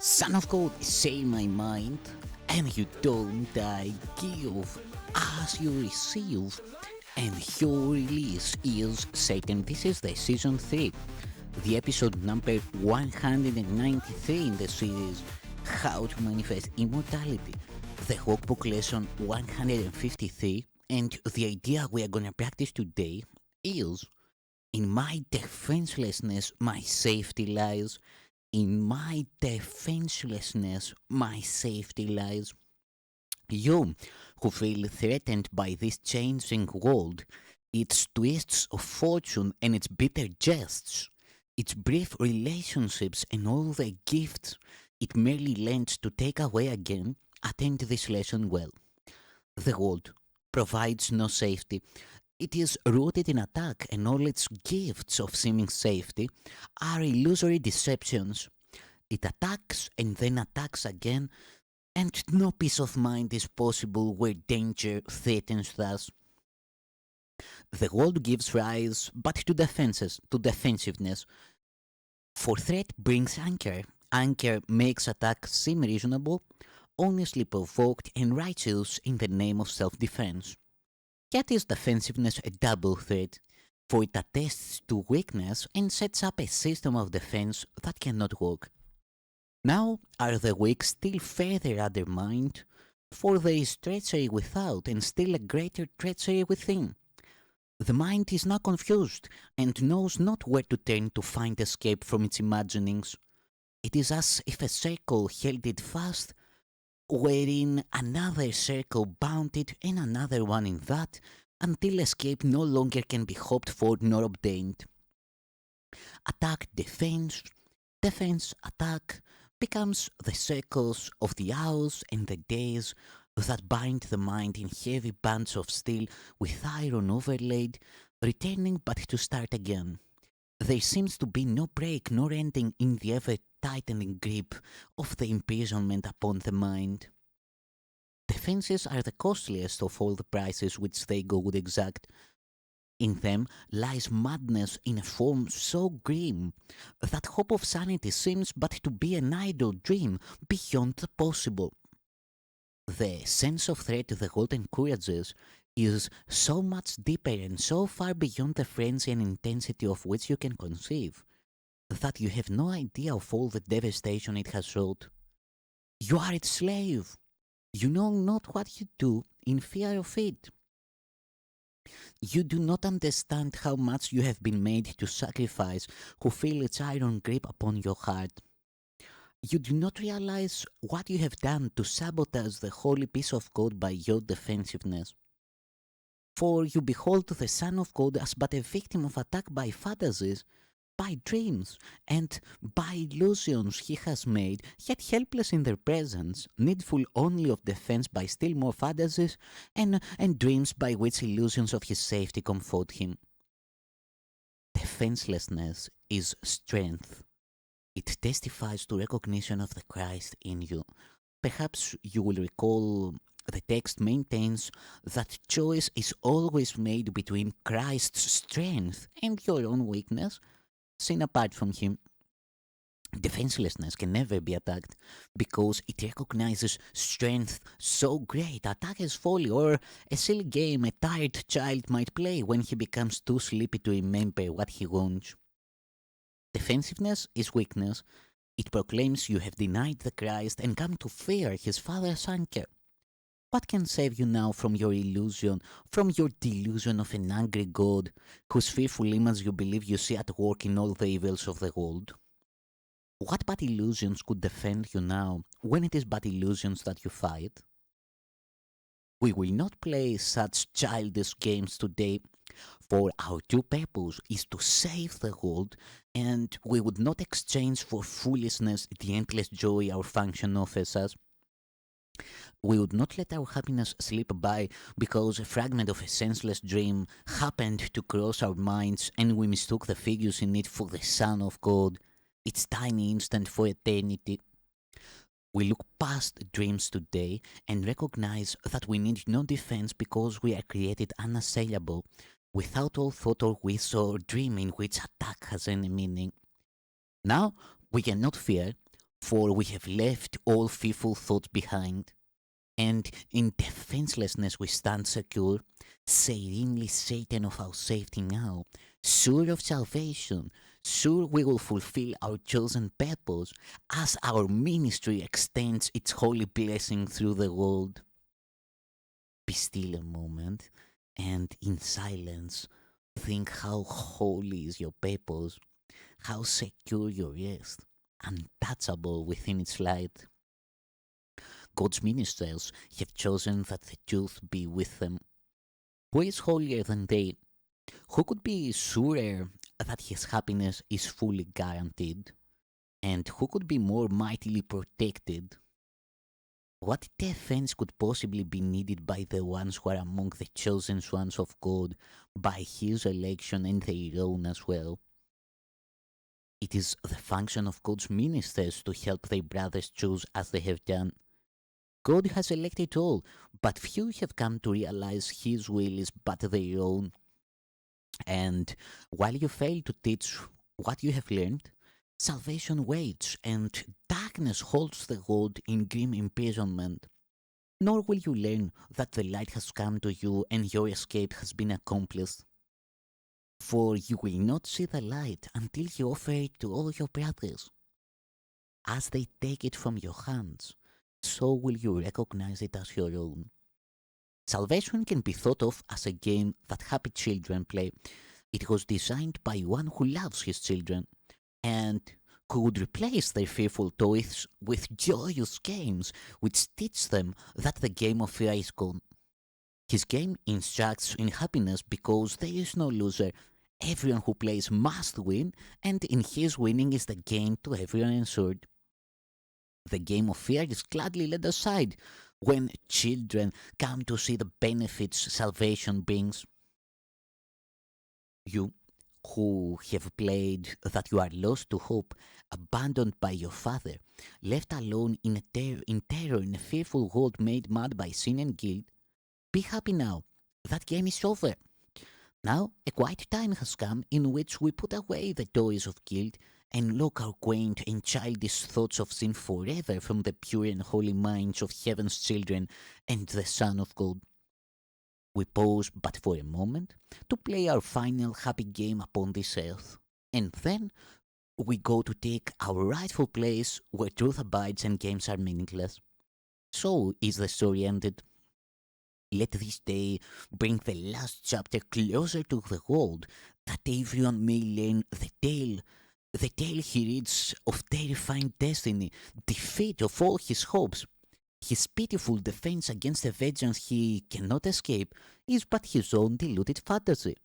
Son of God, say my mind, and you don't I give as you receive, and your release is Satan. This is the season 3, the episode number 193 in the series How to Manifest Immortality, the workbook lesson 153, and the idea we are gonna practice today is: in my defenselessness, my safety lies. In my defenselessness, my safety lies. You who feel threatened by this changing world, its twists of fortune and its bitter jests, its brief relationships and all the gifts it merely lends to take away again, attend this lesson well. The world provides no safety. It is rooted in attack, and all its gifts of seeming safety are illusory deceptions. It attacks and then attacks again, and no peace of mind is possible where danger threatens us. The world gives rise but to defenses, to defensiveness. For threat brings anger. Anger makes attack seem reasonable, honestly provoked, and righteous in the name of self-defense. Yet is defensiveness a double threat, for it attests to weakness and sets up a system of defense that cannot work. Now are the weak still further undermined, for there is treachery without and still a greater treachery within. The mind is now confused and knows not where to turn to find escape from its imaginings. It is as if a circle held it fast, wherein another circle bound it and another one in that, until escape no longer can be hoped for nor obtained. Attack, defense, defense, attack becomes the circles of the hours and the days that bind the mind in heavy bands of steel with iron overlaid, returning but to start again. There seems to be no break nor ending in the ever tightening grip of the imprisonment upon the mind. Defenses are the costliest of all the prices which they go would exact. In them lies madness in a form so grim that hope of sanity seems but to be an idle dream beyond the possible. The sense of threat the world encourages is so much deeper and so far beyond the frenzy and intensity of which you can conceive, that you have no idea of all the devastation it has wrought. You are its slave. You know not what you do in fear of it. You do not understand how much you have been made to sacrifice who feel its iron grip upon your heart. You do not realize what you have done to sabotage the holy peace of God by your defensiveness. For you behold the Son of God as but a victim of attack by fantasies, by dreams, and by illusions he has made, yet helpless in their presence, needful only of defense by still more fantasies, and dreams by which illusions of his safety comfort him. Defenselessness is strength. It testifies to recognition of the Christ in you. Perhaps you will recall the text maintains that choice is always made between Christ's strength and your own weakness, seen apart from him. Defenselessness can never be attacked because it recognizes strength so great. Attack is folly, or a silly game a tired child might play when he becomes too sleepy to remember what he wants. Defensiveness is weakness. It proclaims you have denied the Christ and come to fear his Father's anger. What can save you now from your illusion, from your delusion of an angry God, whose fearful image you believe you see at work in all the evils of the world? What but illusions could defend you now, when it is but illusions that you fight? We will not play such childish games today, for our true purpose is to save the world, and we would not exchange for foolishness the endless joy our function offers us. We would not let our happiness slip by because a fragment of a senseless dream happened to cross our minds and we mistook the figures in it for the Son of God, its tiny instant for eternity. We look past dreams today and recognize that we need no defense because we are created unassailable, without all thought or wish or dream in which attack has any meaning. Now we cannot fear, For we have left all fearful thoughts behind, and in defenselessness we stand secure, serenely certain of our safety now, sure of salvation, sure we will fulfill our chosen purpose as our ministry extends its holy blessing through the world. Be still a moment, and in silence, think how holy is your purpose, how secure your rest, untouchable within its light. God's ministers have chosen that the truth be with them. Who is holier than they? Who could be surer that his happiness is fully guaranteed? And who could be more mightily protected? What defense could possibly be needed by the ones who are among the chosen ones of God, by his election and their own as well? It is the function of God's ministers to help their brothers choose as they have done. God has elected all, but few have come to realize his will is but their own. And while you fail to teach what you have learned, salvation waits and darkness holds the world in grim imprisonment. Nor will you learn that the light has come to you and your escape has been accomplished. For you will not see the light until you offer it to all your brothers. As they take it from your hands, so will you recognize it as your own. Salvation can be thought of as a game that happy children play. It was designed by one who loves his children and who would replace their fearful toys with joyous games which teach them that the game of fear is gone. His game instructs in happiness because there is no loser. Everyone who plays must win, and in his winning is the gain to everyone ensured. The game of fear is gladly laid aside when children come to see the benefits salvation brings. You, who have played that you are lost to hope, abandoned by your father, left alone in terror in a fearful world made mad by sin and guilt, be happy now. That game is over. Now a quiet time has come in which we put away the toys of guilt and lock our quaint and childish thoughts of sin forever from the pure and holy minds of heaven's children and the Son of God. We pause but for a moment to play our final happy game upon this earth, and then we go to take our rightful place where truth abides and games are meaningless. So is the story ended. Let this day bring the last chapter closer to the world, that everyone may learn the tale he reads of terrifying destiny, defeat of all his hopes. His pitiful defense against a vengeance he cannot escape is but his own deluded fantasy.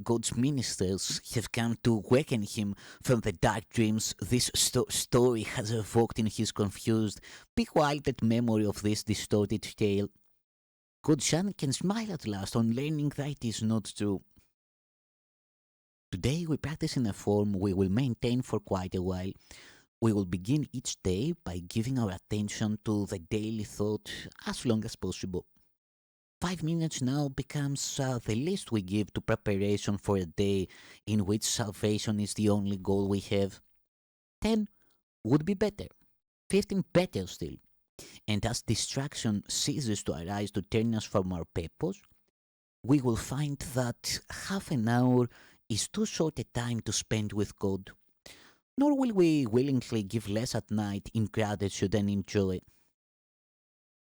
God's ministers have come to waken him from the dark dreams this story has evoked in his confused, bewildered memory of this distorted tale. Good son can smile at last on learning that it is not true. Today we practice in a form we will maintain for quite a while. We will begin each day by giving our attention to the daily thought as long as possible. 5 minutes now becomes the least we give to preparation for a day in which salvation is the only goal we have. 10 would be better. 15 better still. And as distraction ceases to arise to turn us from our purpose, we will find that half an hour is too short a time to spend with God. Nor will we willingly give less at night in gratitude and in joy.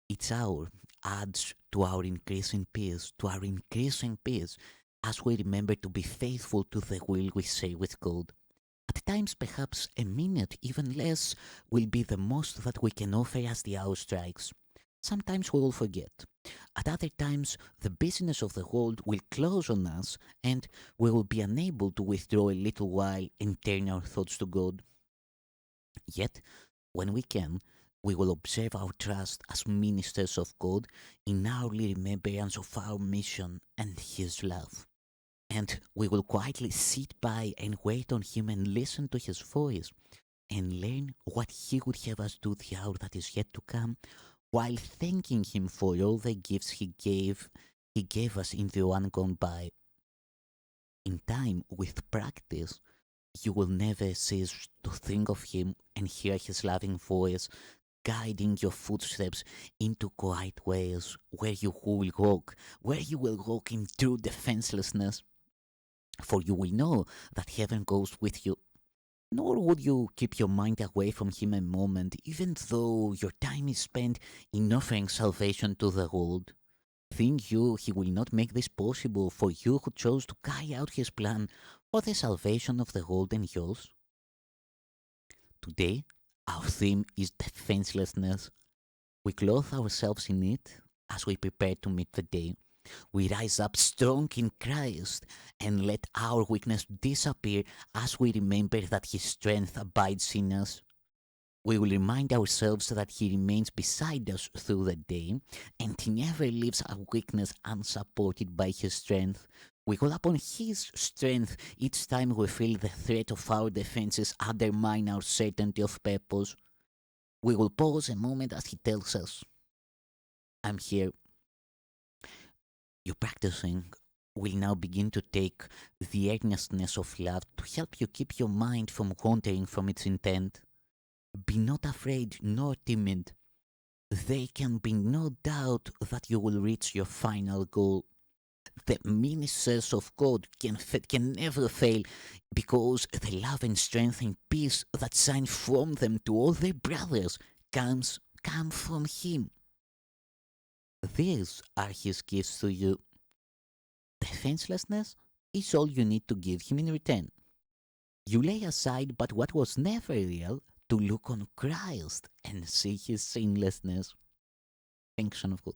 Each hour adds to our increasing peace, as we remember to be faithful to the will we share with God. At times, perhaps a minute, even less, will be the most that we can offer as the hour strikes. Sometimes we will forget. At other times, the business of the world will close on us and we will be unable to withdraw a little while and turn our thoughts to God. Yet, when we can, we will observe our trust as ministers of God in hourly remembrance of our mission and His love. And we will quietly sit by and wait on Him and listen to His voice and learn what He would have us do the hour that is yet to come, while thanking Him for all the gifts He gave us in the one gone by. In time, with practice, You will never cease to think of him and hear his loving voice guiding your footsteps into quiet ways where you will walk in true defenselessness. For you will know that heaven goes with you. Nor would you keep your mind away from him a moment, even though your time is spent in offering salvation to the world. Think you he will not make this possible for you who chose to carry out his plan for the salvation of the world and yours? Today, our theme is defenselessness. We clothe ourselves in it as we prepare to meet the day. We rise up strong in Christ and let our weakness disappear as we remember that His strength abides in us. We will remind ourselves that He remains beside us through the day and He never leaves our weakness unsupported by His strength. We call upon His strength each time we feel the threat of our defenses undermine our certainty of purpose. We will pause a moment as He tells us, I'm here. Your practicing will now begin to take the earnestness of love to help you keep your mind from wandering from its intent. Be not afraid nor timid. There can be no doubt that you will reach your final goal. The ministers of God can never fail because the love and strength and peace that shine from them to all their brothers come from Him. These are His gifts to you. Defenselessness is all you need to give Him in return. You lay aside but what was never real to look on Christ and see His sinlessness. Thanks, Son of God.